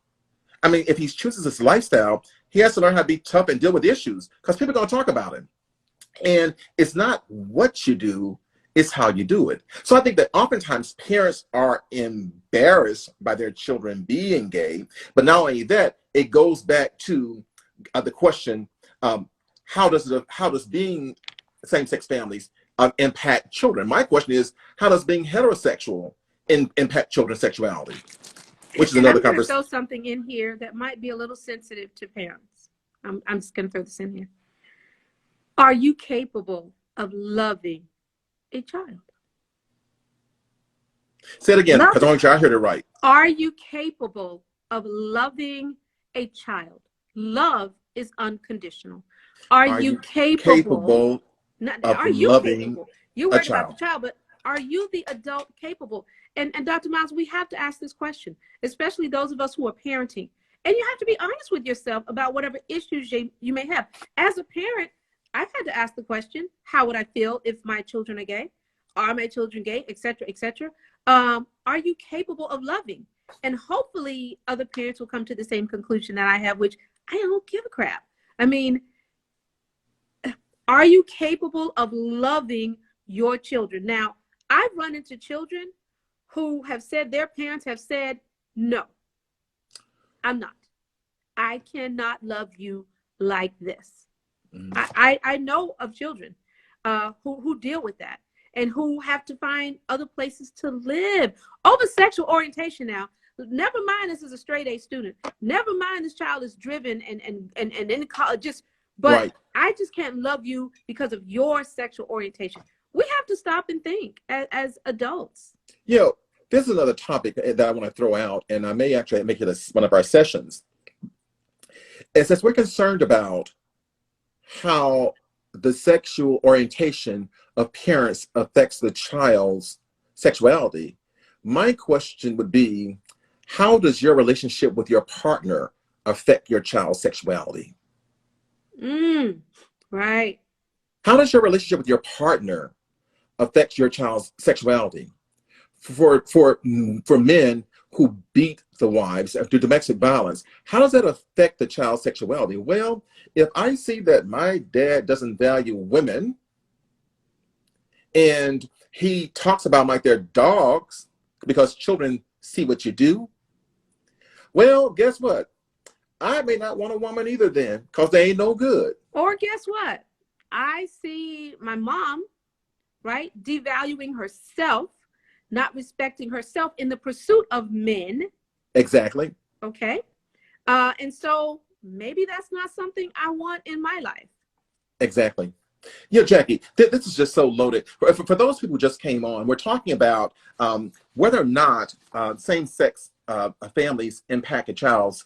I mean, if he chooses this lifestyle, he has to learn how to be tough and deal with issues because people are going to talk about him. And it's not what you do, it's how you do it. So I think that oftentimes parents are embarrassed by their children being gay. But not only that, it goes back to the question, how does being same-sex families impact children? My question is, how does being heterosexual impact children's sexuality? Which is another conversation. I'm going to throw something in here that might be a little sensitive to parents. I'm just going to throw this in here. Are you capable of loving a child? Say it again, because I want you to hear it right. Are you capable of loving a child? Love is unconditional. Are you capable? capable Not, of are you loving capable? You're a worried about the child? child, but are you the adult capable? And Dr. Miles, we have to ask this question, especially those of us who are parenting. And you have to be honest with yourself about whatever issues you may have. As a parent, I've had to ask the question, how would I feel if my children are gay? Are my children gay, et cetera, et cetera? Are you capable of loving? And hopefully other parents will come to the same conclusion that I have, which I don't give a crap. I mean, are you capable of loving your children? Now, I've run into children who have said, their parents have said, no, I'm not. I cannot love you like this. I know of children who deal with that and who have to find other places to live over sexual orientation. Now, never mind this is a straight A student. Never mind this child is driven and in college. But I just can't love you because of your sexual orientation. We have to stop and think as adults. You know, this is another topic that I want to throw out, and I may actually make it one of our sessions. It says we're concerned about how the sexual orientation of parents affects the child's sexuality. My question would be, how does your relationship with your partner affect your child's sexuality? Right. How does your relationship with your partner affect your child's sexuality? For men who beat the wives through domestic violence, how does that affect the child's sexuality? Well, if I see that my dad doesn't value women and he talks about them like they're dogs because children see what you do, well, guess what? I may not want a woman either then because they ain't no good. Or guess what? I see my mom, right, devaluing herself, not respecting herself in the pursuit of men. Exactly. Okay. And so maybe that's not something I want in my life. Exactly. Yeah, Jackie, this is just so loaded. For those people who just came on, we're talking about whether or not same-sex families impact a child's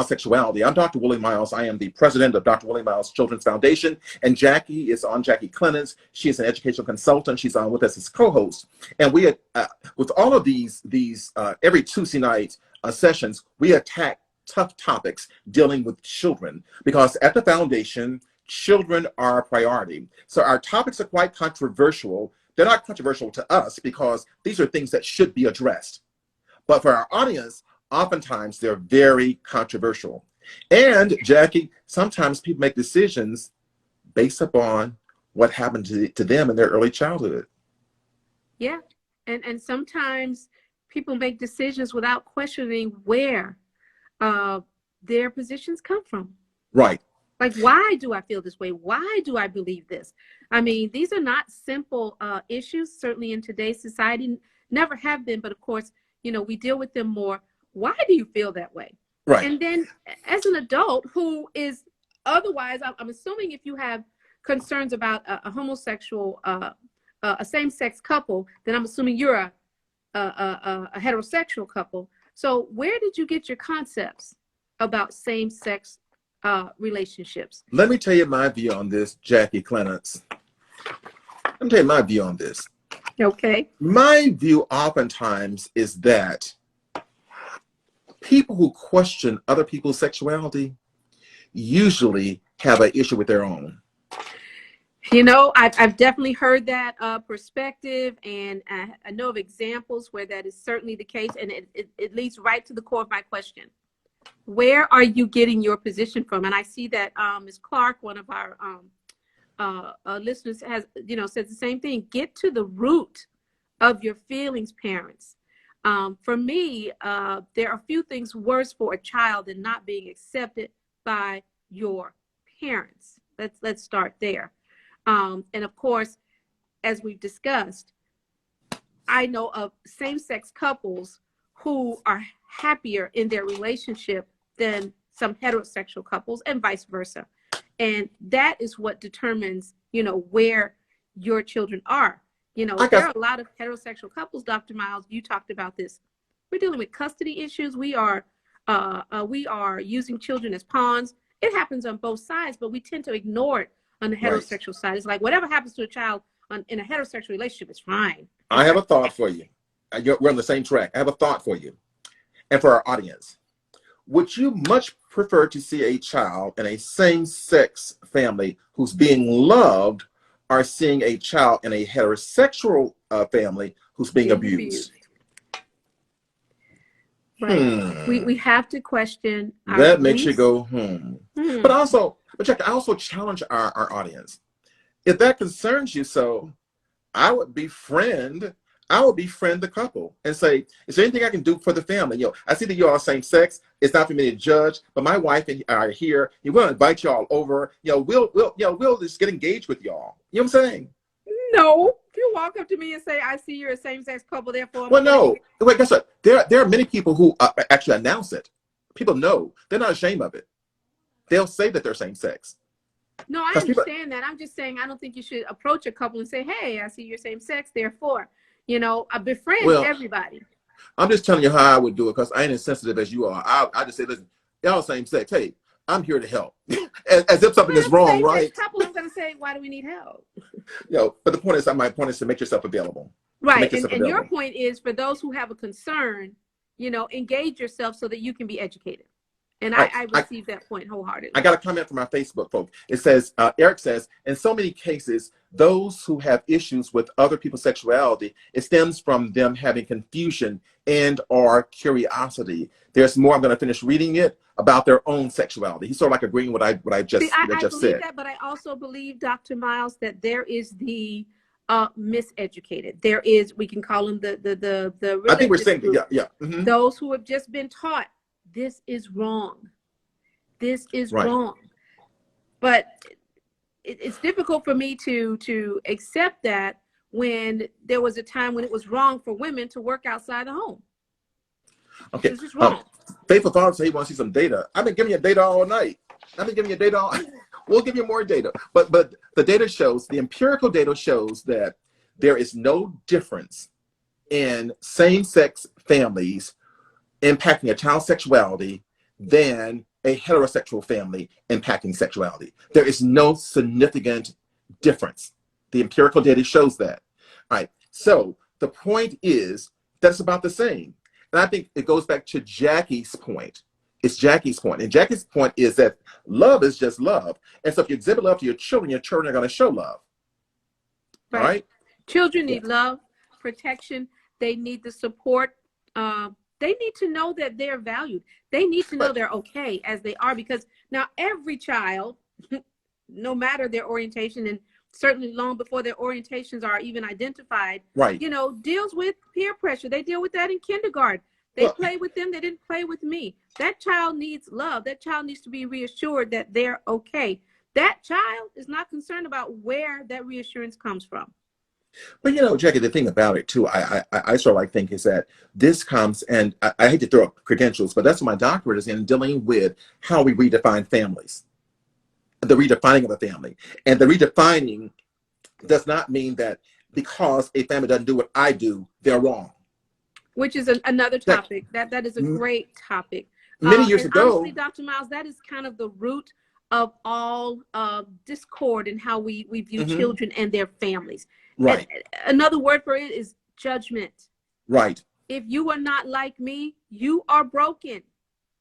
sexuality. I'm Dr. Willie Miles. I am the president of Dr. Willie Miles Children's Foundation, and Jackie is on, Jackie Clemens. She is an educational consultant. She's on with us as co-host. And we, with all of these every Tuesday night sessions, we attack tough topics dealing with children, because at the foundation, children are a priority. So our topics are quite controversial. They're not controversial to us because these are things that should be addressed. But for our audience, oftentimes they're very controversial. And Jackie, sometimes people make decisions based upon what happened to them in their early childhood. Yeah. And sometimes people make decisions without questioning where their positions come from. Right. Like, why do I feel this way? Why do I believe this? I mean, these are not simple issues, certainly in today's society, never have been. But of course, you know, we deal with them more. Why do you feel that way? Right. And then as an adult who is otherwise, I'm assuming if you have concerns about a homosexual, a same-sex couple, then I'm assuming you're a heterosexual couple. So where did you get your concepts about same-sex relationships? Let me tell you my view on this, Jackie Clemens. Let me tell you my view on this. Okay. My view oftentimes is that people who question other people's sexuality usually have an issue with their own. You know, I've definitely heard that perspective, and I know of examples where that is certainly the case, and it leads right to the core of my question. Where are you getting your position from? And I see that Ms. Clark, one of our listeners, has, you know, says the same thing. Get to the root of your feelings, parents. For me, there are a few things worse for a child than not being accepted by your parents. Let's start there. And of course, as we've discussed, I know of same-sex couples who are happier in their relationship than some heterosexual couples, and vice versa. And that is what determines, you know, where your children are. You know, there are a lot of heterosexual couples, Dr. Miles, you talked about this. We're dealing with custody issues. We are we are using children as pawns. It happens on both sides, but we tend to ignore it on the heterosexual side. It's like whatever happens to a child in a heterosexual relationship is fine. I have a thought for you. We're on the same track. I have a thought for you and for our audience. Would you much prefer to see a child in a same-sex family who's being loved, or seeing a child in a heterosexual family who's being abused? Right. We have to question our that makes beliefs. you go but Jack, I also challenge our audience. If that concerns you, so I would befriend the couple and say, is there anything I can do for the family? I see that you all are same sex. It's not for me to judge, but my wife and I are here. We're going to invite y'all over. We'll just get engaged with y'all. You know what I'm saying? No. If you walk up to me and say, I see you're a same-sex couple, therefore. Well, no. Wait, guess what? There are many people who actually announce it. People know. They're not ashamed of it. They'll say that they're same sex. No, I understand that. I'm just saying I don't think you should approach a couple and say, hey, I see you're same sex, therefore. I befriend everybody. I'm just telling you how I would do it, because I ain't as sensitive as you are. I just say, listen, y'all same sex. Hey, I'm here to help. as if something is wrong, right? Couple, I'm going to say, why do we need help? But the point is, my point is to make yourself available. Right. And your point is, for those who have a concern, engage yourself so that you can be educated. And I receive that point wholeheartedly. I got a comment from our Facebook folks. It says, Eric says, in so many cases, those who have issues with other people's sexuality, it stems from them having confusion and or curiosity. There's more, I'm going to finish reading it, about their own sexuality. He's sort of like agreeing what I just said. I believe that, but I also believe, Dr. Miles, that there is the miseducated. There is, we can call them the I think we're saying, mm-hmm. Those who have just been taught, this is wrong. This is wrong. But it's difficult for me to accept that when there was a time when it was wrong for women to work outside the home. Okay. This is wrong. Faithful Father said he wants to see some data. I've been giving you data all night. We'll give you more data. But the data shows, the empirical data shows that there is no difference in same-sex families impacting a child's sexuality than a heterosexual family impacting sexuality. There is no significant difference. The empirical data shows that. All right. So the point is that's about the same. And I think it goes back to Jackie's point. It's Jackie's point. And Jackie's point is that love is just love. And so if you exhibit love to your children are going to show love. Right. All right? Children need love, protection. They need the support. They need to know that they're valued. They need to know they're okay as they are, because now every child, no matter their orientation, and certainly long before their orientations are even identified, deals with peer pressure. They deal with that in kindergarten. They play with them. They didn't play with me. That child needs love. That child needs to be reassured that they're okay. That child is not concerned about where that reassurance comes from. But Jackie, the thing about it too, I sort of like think is that this comes, and I hate to throw up credentials, but that's what my doctorate is in, dealing with how we redefine families, the redefining of a family. And the redefining does not mean that because a family doesn't do what I do, they're wrong. Which is another topic. That is a great topic. Many years ago, honestly, Dr. Miles, that is kind of the root of all discord in how we view children and their families. Right. And another word for it is judgment. Right. If you are not like me, you are broken.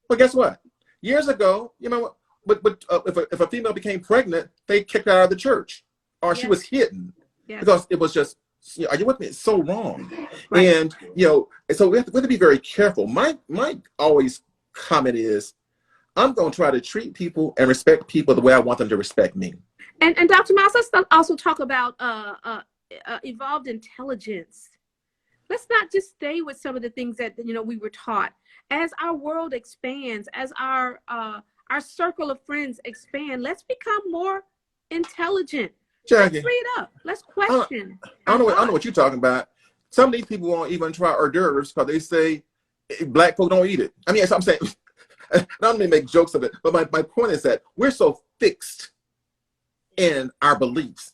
Well, guess what? Years ago, if a female became pregnant, they kicked her out of the church, or she was hidden because it was just, are you with me? It's so wrong. Right. And, so we have to be very careful. My always comment is, I'm going to try to treat people and respect people the way I want them to respect me. And Dr. Miles, let's also talk about evolved intelligence. Let's not just stay with some of the things that we were taught. As our world expands, as our circle of friends expand, let's become more intelligent. Jackie, let's read up. Let's question. I don't know what you're talking about. Some of these people won't even try hors d'oeuvres because they say black folk don't eat it. I mean, I'm saying, I don't mean to make jokes of it, but my point is that we're so fixed in our beliefs.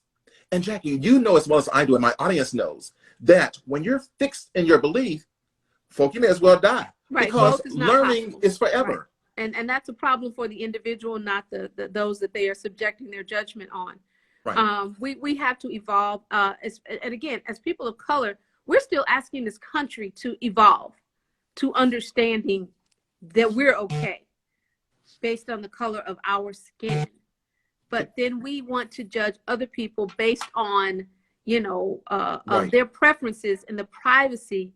And Jackie, you know as well as I do, and my audience knows, that when you're fixed in your belief, folk, you may as well die. Right. because Both is not learning possible. is forever. Right. And that's a problem for the individual, not the those that they are subjecting their judgment on. Right. We have to evolve. And again, as people of color, we're still asking this country to evolve to understanding that we're okay based on the color of our skin. But then we want to judge other people based on, you know, Right. their preferences and the privacy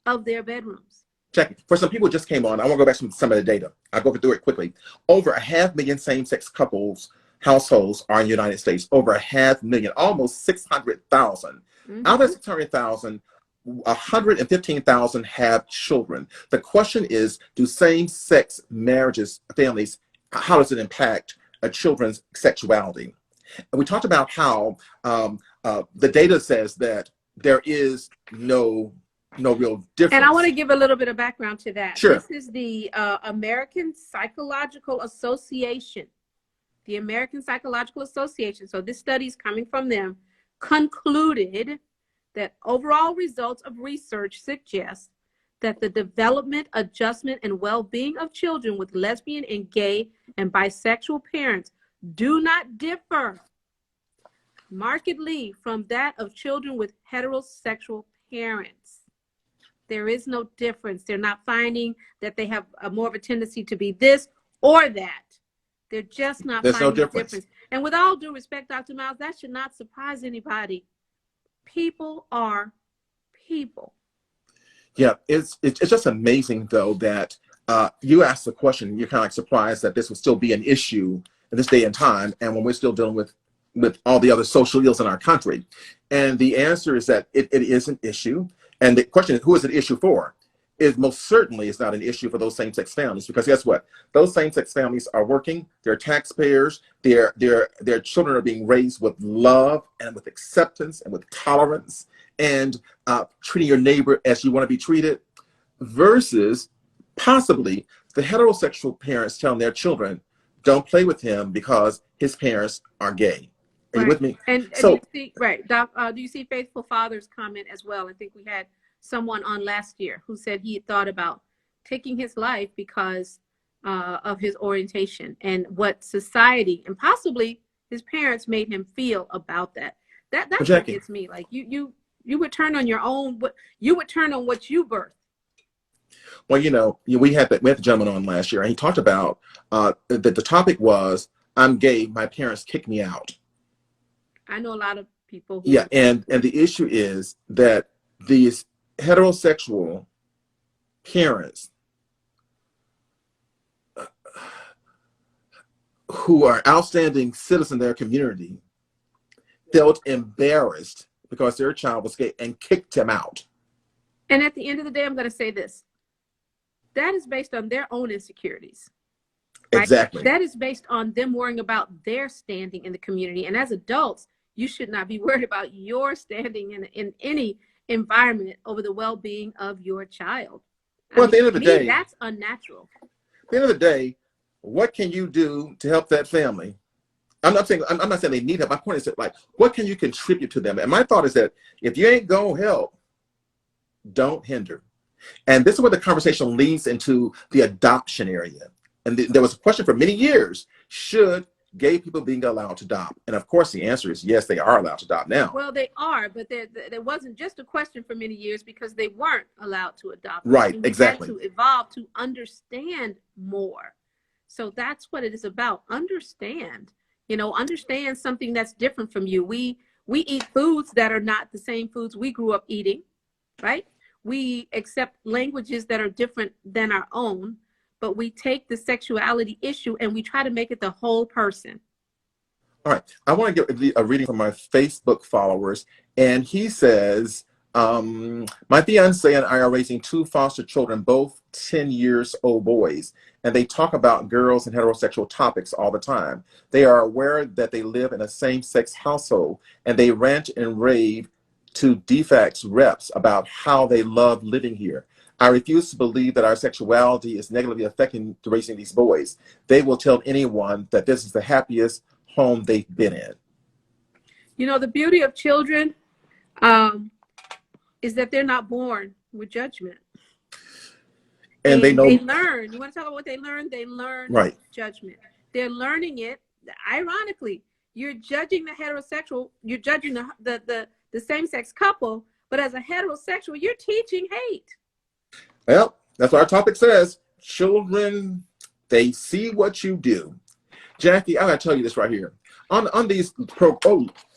of their bedrooms. Jackie, for some people who just came on, I want to go back to some of the data. I'll go through it quickly. Over 500,000 same-sex couples, households are in the United States. Over 500,000, almost 600,000. Out of 600,000, 115,000 have children. The question is, do same-sex marriages, families, how does it impact children's sexuality? And we talked about how the data says that there is no real difference. And I want to give a little bit of background to that. Sure. This is the American Psychological Association. The American Psychological Association, so this study is coming from them, concluded that overall results of research suggest that the development, adjustment, and well-being of children with lesbian and gay and bisexual parents do not differ markedly from that of children with heterosexual parents. There is no difference. They're not finding that they have more of a tendency to be this or that. They're just not finding no difference. And with all due respect, Dr. Miles, that should not surprise anybody. People are people. Yeah, it's just amazing, though, that you asked the question, you're kind of like surprised that this would still be an issue in this day and time, and when we're still dealing with all the other social ills in our country. And the answer is that it is an issue. And the question is, who is it an issue for? It most certainly is not an issue for those same-sex families, because guess what? Those same-sex families are working, they're taxpayers, their children are being raised with love and with acceptance and with tolerance and treating your neighbor as you want to be treated, versus possibly the heterosexual parents telling their children, don't play with him because his parents are gay. Are you with me? And so, do you see, right, Doc, do you see Faithful Father's comment as well? I think we had someone on last year who said he had thought about taking his life because of his orientation and what society and possibly his parents made him feel about that. That's what gets me. Like you would turn on your own. You would turn on what you birthed. Well, you know, we had the gentleman on last year, and he talked about that the topic was, I'm gay, my parents kicked me out. I know a lot of people. Yeah, and the issue is that these heterosexual parents who are outstanding citizens in their community felt embarrassed because their child was gay and kicked him out. And at the end of the day, I'm going to say this. That is based on their own insecurities. Right? Exactly. That is based on them worrying about their standing in the community. And as adults, you should not be worried about your standing in any environment over the well-being of your child. Well, at the end of the day, that's unnatural. At the end of the day, what can you do to help that family? I'm not saying they need help. My point is that, like, what can you contribute to them? And my thought is that if you ain't gonna help, don't hinder. And this is where the conversation leads into the adoption area. And there was a question for many years: should gay people being allowed to adopt? And of course, the answer is yes, they are allowed to adopt now. Well, they are, but there wasn't just a question for many years because they weren't allowed to adopt. Right, exactly. Had to evolve to understand more. So that's what it is about. Understand. You know, understand something that's different from you. We eat foods that are not the same foods we grew up eating, right? We accept languages that are different than our own, but we take the sexuality issue and we try to make it the whole person. All right. I want to get a reading from my Facebook followers. And he says, my fiance and I are raising 2 foster children, both 10-year-old boys. And they talk about girls and heterosexual topics all the time. They are aware that they live in a same-sex household, and they rant and rave to DFACS reps about how they love living here. I refuse to believe that our sexuality is negatively affecting raising these boys. They will tell anyone that this is the happiest home they've been in. You know, the beauty of children is that they're not born with judgment. And they know. They learn. You want to talk about what they learn? They learn right. judgment. They're learning it. Ironically, you're judging the heterosexual, you're judging the same-sex couple, but as a heterosexual, you're teaching hate. Well, that's what our topic says. Children, they see what you do. Jackie, I gotta tell you this right here. On these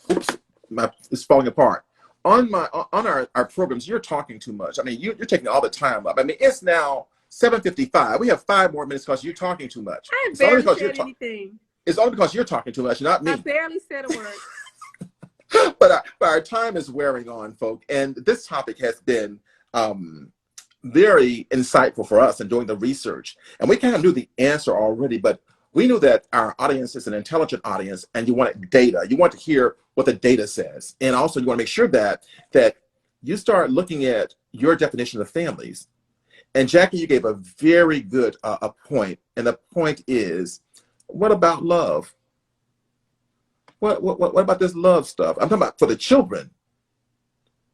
it's falling apart. On our programs, you're talking too much. I mean, you're taking all the time up. I mean, it's now 7:55. We have 5 more minutes because you're talking too much. I barely said anything. It's only because you're talking too much, not me. I barely said a word. But our time is wearing on, folk. And this topic has been very insightful for us in doing the research. And we kind of knew the answer already, but we knew that our audience is an intelligent audience, and you want data. You want to hear what the data says. And also you want to make sure that you start looking at your definition of families. And Jackie, you gave a very good a point. And the point is, what about love? What about this love stuff? I'm talking about for the children.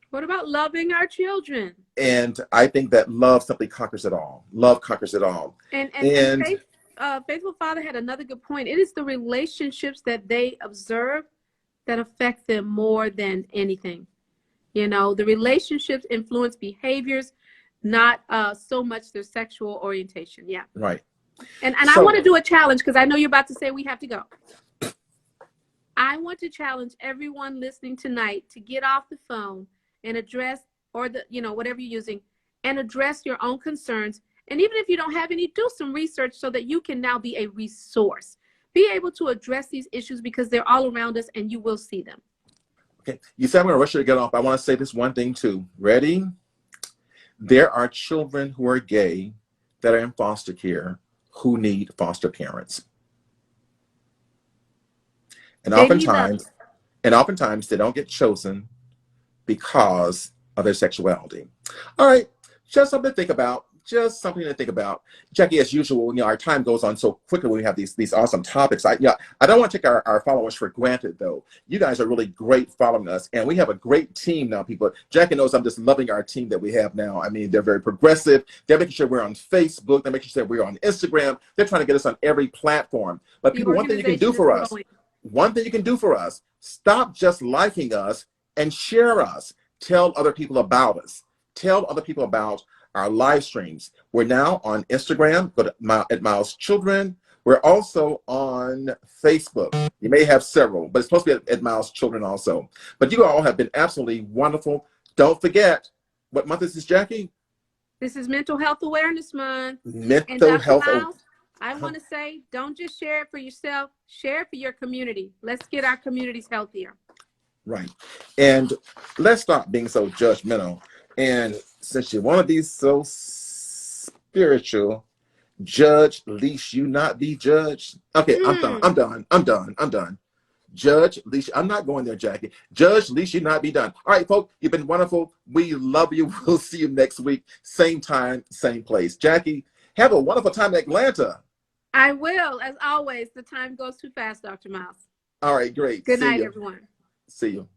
What about loving our children? And I think that love simply conquers it all. Love conquers it all. And Faithful Father had another good point. It is the relationships that they observe that affect them more than anything. You know, the relationships influence behaviors, not so much their sexual orientation. Yeah. Right. And so, I want to do a challenge because I know you're about to say we have to go. I want to challenge everyone listening tonight to get off the phone and address, or whatever you're using, and address your own concerns. And even if you don't have any, do some research so that you can now be a resource. Be able to address these issues because they're all around us and you will see them. Okay, you said I'm going to rush you to get off. I want to say this one thing too. Ready? There are children who are gay that are in foster care who need foster parents. And oftentimes they don't get chosen because of their sexuality. All right, just something to think about. Just something to think about. Jackie, as usual, our time goes on so quickly when we have these awesome topics. I don't want to take our followers for granted, though. You guys are really great following us, and we have a great team now, people. Jackie knows I'm just loving our team that we have now. I mean, they're very progressive. They're making sure we're on Facebook. They're making sure we're on Instagram. They're trying to get us on every platform. But people, one thing you can do for us, stop just liking us and share us. Tell other people about us. Tell other people about our live streams. We're now on Instagram, go to at Miles Children. We're also on Facebook. You may have several, but it's supposed to be at Miles Children also. But you all have been absolutely wonderful. Don't forget, what month is this, Jackie? This is Mental Health Awareness Month. Mental health. Miles, I want to say, don't just share it for yourself, share it for your community. Let's get our communities healthier. Right. And let's stop being so judgmental. And since you want to be so spiritual, judge, least you not be judged. Okay, I'm done. Judge, least I'm not going there, Jackie. Judge, least you not be done. All right, folks, you've been wonderful. We love you. We'll see you next week. Same time, same place. Jackie, have a wonderful time in Atlanta. I will. As always, the time goes too fast, Dr. Miles. All right, great. Good night, everyone. See you.